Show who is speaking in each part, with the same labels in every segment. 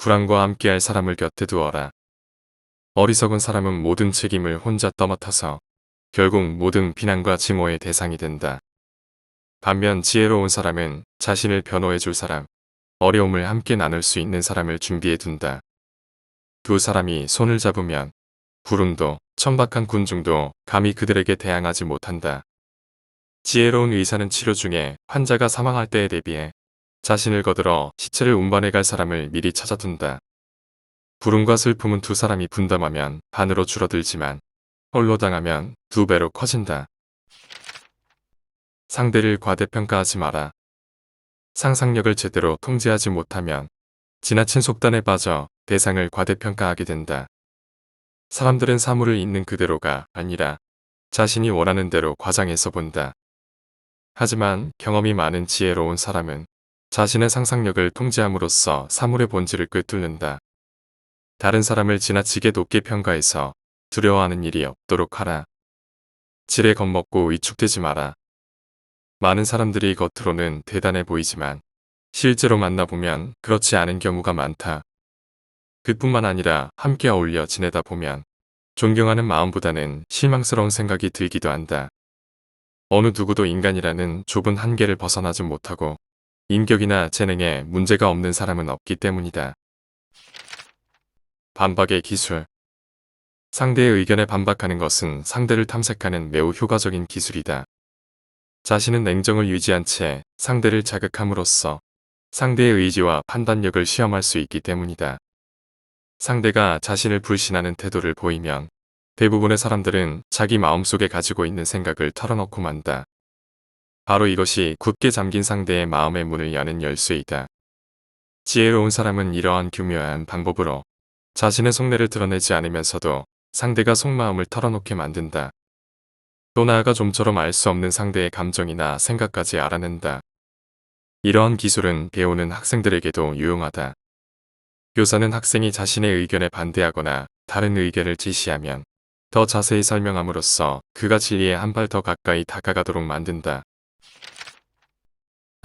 Speaker 1: 불안과 함께할 사람을 곁에 두어라. 어리석은 사람은 모든 책임을 혼자 떠맡아서 결국 모든 비난과 증오의 대상이 된다. 반면 지혜로운 사람은 자신을 변호해 줄 사람, 어려움을 함께 나눌 수 있는 사람을 준비해 둔다. 두 사람이 손을 잡으면 불운도 천박한 군중도 감히 그들에게 대항하지 못한다. 지혜로운 의사는 치료 중에 환자가 사망할 때에 대비해 자신을 거들어 시체를 운반해 갈 사람을 미리 찾아둔다. 불운과 슬픔은 두 사람이 분담하면 반으로 줄어들지만 홀로 당하면 두 배로 커진다. 상대를 과대평가하지 마라. 상상력을 제대로 통제하지 못하면 지나친 속단에 빠져 대상을 과대평가하게 된다. 사람들은 사물을 있는 그대로가 아니라 자신이 원하는 대로 과장해서 본다. 하지만 경험이 많은 지혜로운 사람은 자신의 상상력을 통제함으로써 사물의 본질을 꿰뚫는다. 다른 사람을 지나치게 높게 평가해서 두려워하는 일이 없도록 하라. 지레 겁먹고 위축되지 마라. 많은 사람들이 겉으로는 대단해 보이지만 실제로 만나보면 그렇지 않은 경우가 많다. 그뿐만 아니라 함께 어울려 지내다 보면 존경하는 마음보다는 실망스러운 생각이 들기도 한다. 어느 누구도 인간이라는 좁은 한계를 벗어나지 못하고 인격이나 재능에 문제가 없는 사람은 없기 때문이다. 반박의 기술. 상대의 의견에 반박하는 것은 상대를 탐색하는 매우 효과적인 기술이다. 자신은 냉정을 유지한 채 상대를 자극함으로써 상대의 의지와 판단력을 시험할 수 있기 때문이다. 상대가 자신을 불신하는 태도를 보이면 대부분의 사람들은 자기 마음속에 가지고 있는 생각을 털어놓고 만다. 바로 이것이 굳게 잠긴 상대의 마음의 문을 여는 열쇠이다. 지혜로운 사람은 이러한 교묘한 방법으로 자신의 속내를 드러내지 않으면서도 상대가 속마음을 털어놓게 만든다. 또 나아가 좀처럼 알 수 없는 상대의 감정이나 생각까지 알아낸다. 이러한 기술은 배우는 학생들에게도 유용하다. 교사는 학생이 자신의 의견에 반대하거나 다른 의견을 제시하면 더 자세히 설명함으로써 그가 진리에 한 발 더 가까이 다가가도록 만든다.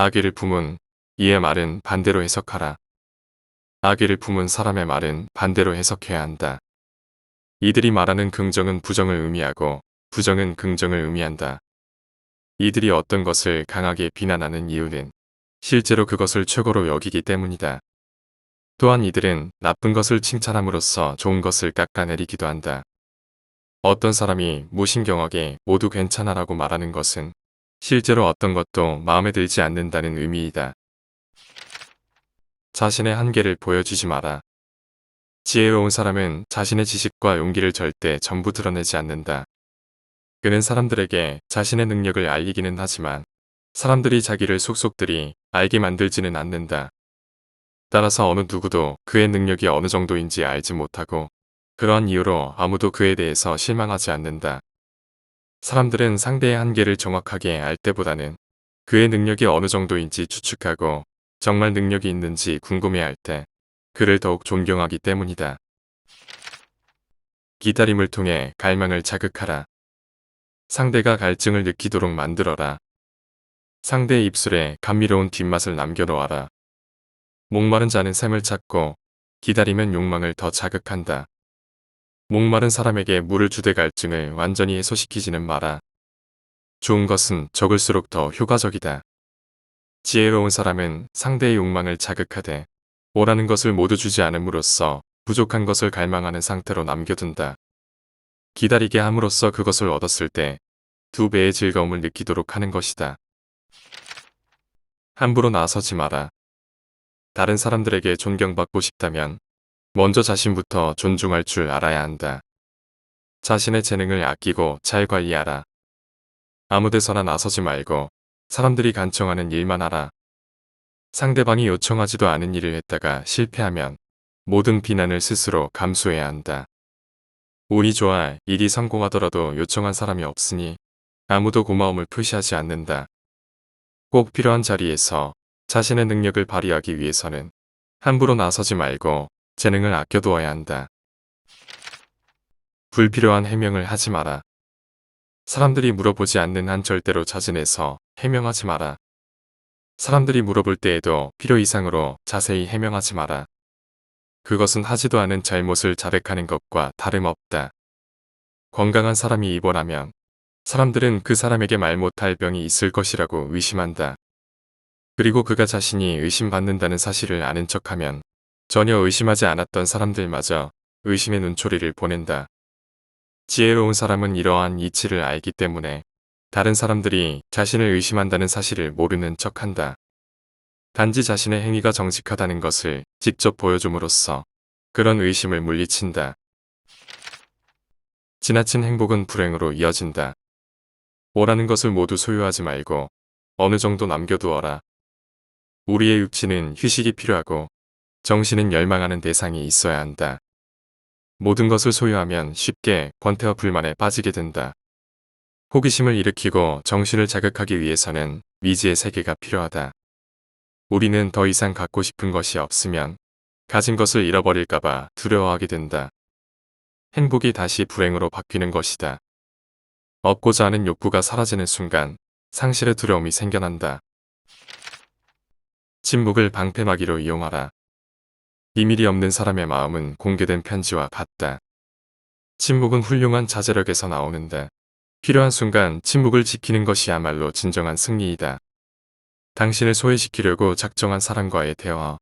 Speaker 1: 악의를 품은 이의 말은 반대로 해석하라. 악의를 품은 사람의 말은 반대로 해석해야 한다. 이들이 말하는 긍정은 부정을 의미하고 부정은 긍정을 의미한다. 이들이 어떤 것을 강하게 비난하는 이유는 실제로 그것을 최고로 여기기 때문이다. 또한 이들은 나쁜 것을 칭찬함으로써 좋은 것을 깎아내리기도 한다. 어떤 사람이 무신경하게 모두 괜찮아라고 말하는 것은 실제로 어떤 것도 마음에 들지 않는다는 의미이다. 자신의 한계를 보여주지 마라. 지혜로운 사람은 자신의 지식과 용기를 절대 전부 드러내지 않는다. 그는 사람들에게 자신의 능력을 알리기는 하지만 사람들이 자기를 속속들이 알게 만들지는 않는다. 따라서 어느 누구도 그의 능력이 어느 정도인지 알지 못하고 그러한 이유로 아무도 그에 대해서 실망하지 않는다. 사람들은 상대의 한계를 정확하게 알 때보다는 그의 능력이 어느 정도인지 추측하고 정말 능력이 있는지 궁금해할 때 그를 더욱 존경하기 때문이다. 기다림을 통해 갈망을 자극하라. 상대가 갈증을 느끼도록 만들어라. 상대의 입술에 감미로운 뒷맛을 남겨놓아라. 목마른 자는 샘을 찾고 기다리면 욕망을 더 자극한다. 목마른 사람에게 물을 주되 갈증을 완전히 해소시키지는 마라. 좋은 것은 적을수록 더 효과적이다. 지혜로운 사람은 상대의 욕망을 자극하되 원하는 것을 모두 주지 않음으로써 부족한 것을 갈망하는 상태로 남겨둔다. 기다리게 함으로써 그것을 얻었을 때 두 배의 즐거움을 느끼도록 하는 것이다. 함부로 나서지 마라. 다른 사람들에게 존경받고 싶다면 먼저 자신부터 존중할 줄 알아야 한다. 자신의 재능을 아끼고 잘 관리하라. 아무 데서나 나서지 말고 사람들이 간청하는 일만 하라. 상대방이 요청하지도 않은 일을 했다가 실패하면 모든 비난을 스스로 감수해야 한다. 운이 좋아 일이 성공하더라도 요청한 사람이 없으니 아무도 고마움을 표시하지 않는다. 꼭 필요한 자리에서 자신의 능력을 발휘하기 위해서는 함부로 나서지 말고 재능을 아껴두어야 한다. 불필요한 해명을 하지 마라. 사람들이 물어보지 않는 한 절대로 자진해서 해명하지 마라. 사람들이 물어볼 때에도 필요 이상으로 자세히 해명하지 마라. 그것은 하지도 않은 잘못을 자백하는 것과 다름없다. 건강한 사람이 입원하면 사람들은 그 사람에게 말 못할 병이 있을 것이라고 의심한다. 그리고 그가 자신이 의심받는다는 사실을 아는 척하면 전혀 의심하지 않았던 사람들마저 의심의 눈초리를 보낸다. 지혜로운 사람은 이러한 이치를 알기 때문에 다른 사람들이 자신을 의심한다는 사실을 모르는 척한다. 단지 자신의 행위가 정직하다는 것을 직접 보여줌으로써 그런 의심을 물리친다. 지나친 행복은 불행으로 이어진다. 원하는 것을 모두 소유하지 말고 어느 정도 남겨두어라. 우리의 육체는 휴식이 필요하고 정신은 열망하는 대상이 있어야 한다. 모든 것을 소유하면 쉽게 권태와 불만에 빠지게 된다. 호기심을 일으키고 정신을 자극하기 위해서는 미지의 세계가 필요하다. 우리는 더 이상 갖고 싶은 것이 없으면 가진 것을 잃어버릴까봐 두려워하게 된다. 행복이 다시 불행으로 바뀌는 것이다. 얻고자 하는 욕구가 사라지는 순간 상실의 두려움이 생겨난다. 침묵을 방패막이로 이용하라. 비밀이 없는 사람의 마음은 공개된 편지와 같다. 침묵은 훌륭한 자제력에서 나오는데 필요한 순간 침묵을 지키는 것이야말로 진정한 승리이다. 당신을 소외시키려고 작정한 사람과의 대화,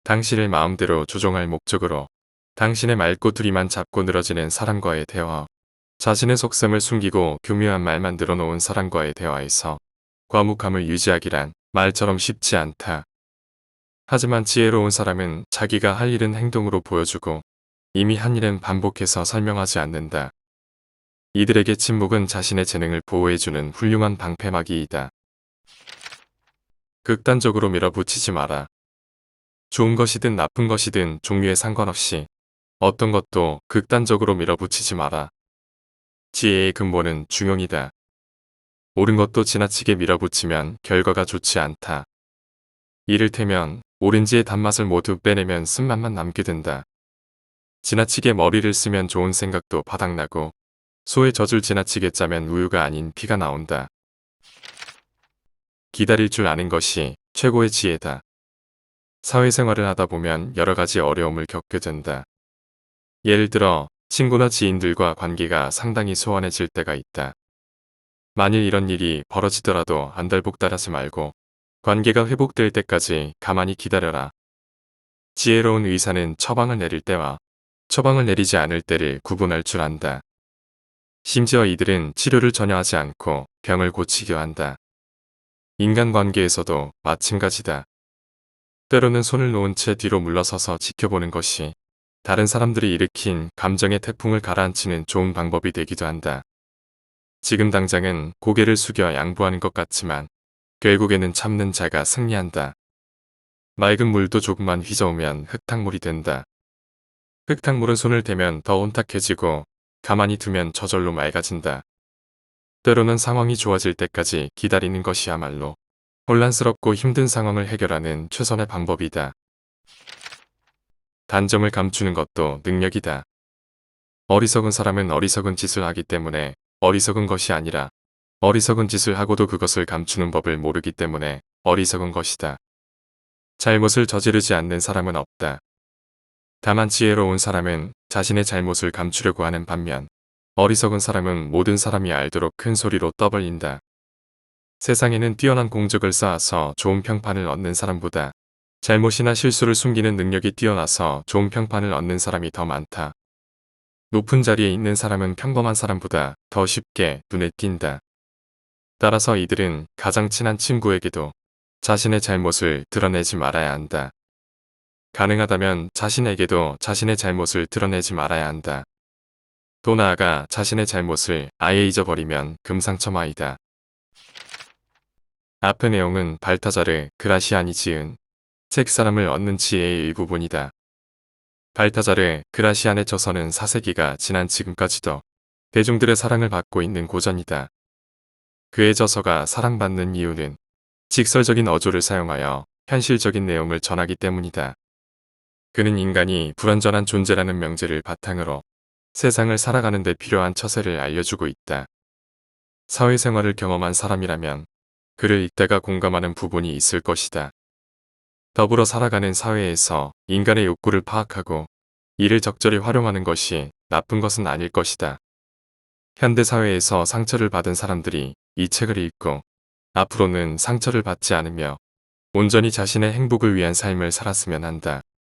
Speaker 1: 당신을 마음대로 조종할 목적으로 당신의 말꼬투리만 잡고 늘어지는 사람과의 대화, 자신의 속셈을 숨기고 교묘한 말만 늘어놓은 사람과의 대화에서 과묵함을 유지하기란 말처럼 쉽지 않다. 하지만 지혜로운 사람은 자기가 할 일은 행동으로 보여주고 이미 한 일은 반복해서 설명하지 않는다. 이들에게 침묵은 자신의 재능을 보호해주는 훌륭한 방패막이이다. 극단적으로 밀어붙이지 마라. 좋은 것이든 나쁜 것이든 종류에 상관없이 어떤 것도 극단적으로 밀어붙이지 마라. 지혜의 근본은 중용이다. 옳은 것도 지나치게 밀어붙이면 결과가 좋지 않다. 이를테면 오렌지의 단맛을 모두 빼내면 쓴맛만 남게 된다. 지나치게 머리를 쓰면 좋은 생각도 바닥나고 소의 젖을 지나치게 짜면 우유가 아닌 피가 나온다. 기다릴 줄 아는 것이 최고의 지혜다. 사회생활을 하다 보면 여러 가지 어려움을 겪게 된다. 예를 들어 친구나 지인들과 관계가 상당히 소원해질 때가 있다. 만일 이런 일이 벌어지더라도 안달복달하지 말고 관계가 회복될 때까지 가만히 기다려라. 지혜로운 의사는 처방을 내릴 때와 처방을 내리지 않을 때를 구분할 줄 안다. 심지어 이들은 치료를 전혀 하지 않고 병을 고치려 한다. 인간관계에서도 마찬가지다. 때로는 손을 놓은 채 뒤로 물러서서 지켜보는 것이 다른 사람들이 일으킨 감정의 태풍을 가라앉히는 좋은 방법이 되기도 한다. 지금 당장은 고개를 숙여 양보하는 것 같지만 결국에는 참는 자가 승리한다. 맑은 물도 조금만 휘저으면 흙탕물이 된다. 흙탕물은 손을 대면 더 온탁해지고 가만히 두면 저절로 맑아진다. 때로는 상황이 좋아질 때까지 기다리는 것이야말로 혼란스럽고 힘든 상황을 해결하는 최선의 방법이다. 단점을 감추는 것도 능력이다. 어리석은 사람은 어리석은 짓을 하기 때문에 어리석은 것이 아니라 어리석은 짓을 하고도 그것을 감추는 법을 모르기 때문에 어리석은 것이다. 잘못을 저지르지 않는 사람은 없다. 다만 지혜로운 사람은 자신의 잘못을 감추려고 하는 반면 어리석은 사람은 모든 사람이 알도록 큰 소리로 떠벌린다. 세상에는 뛰어난 공적을 쌓아서 좋은 평판을 얻는 사람보다 잘못이나 실수를 숨기는 능력이 뛰어나서 좋은 평판을 얻는 사람이 더 많다. 높은 자리에 있는 사람은 평범한 사람보다 더 쉽게 눈에 띈다. 따라서 이들은 가장 친한 친구에게도 자신의 잘못을 드러내지 말아야 한다. 가능하다면 자신에게도 자신의 잘못을 드러내지 말아야 한다. 또 나아가 자신의 잘못을 아예 잊어버리면 금상첨화이다. 앞의 내용은 발타자르 그라시안이 지은 책 사람을 얻는 지혜의 일부분이다. 발타자르 그라시안의 저서는 4세기가 지난 지금까지도 대중들의 사랑을 받고 있는 고전이다. 그의 저서가 사랑받는 이유는 직설적인 어조를 사용하여 현실적인 내용을 전하기 때문이다. 그는 인간이 불완전한 존재라는 명제를 바탕으로 세상을 살아가는 데 필요한 처세를 알려주고 있다. 사회생활을 경험한 사람이라면 그를 읽다가 공감하는 부분이 있을 것이다. 더불어 살아가는 사회에서 인간의 욕구를 파악하고 이를 적절히 활용하는 것이 나쁜 것은 아닐 것이다. 현대사회에서 상처를 받은 사람들이 이 책을 읽고 앞으로는 상처를 받지 않으며 온전히 자신의 행복을 위한 삶을 살았으면 한다.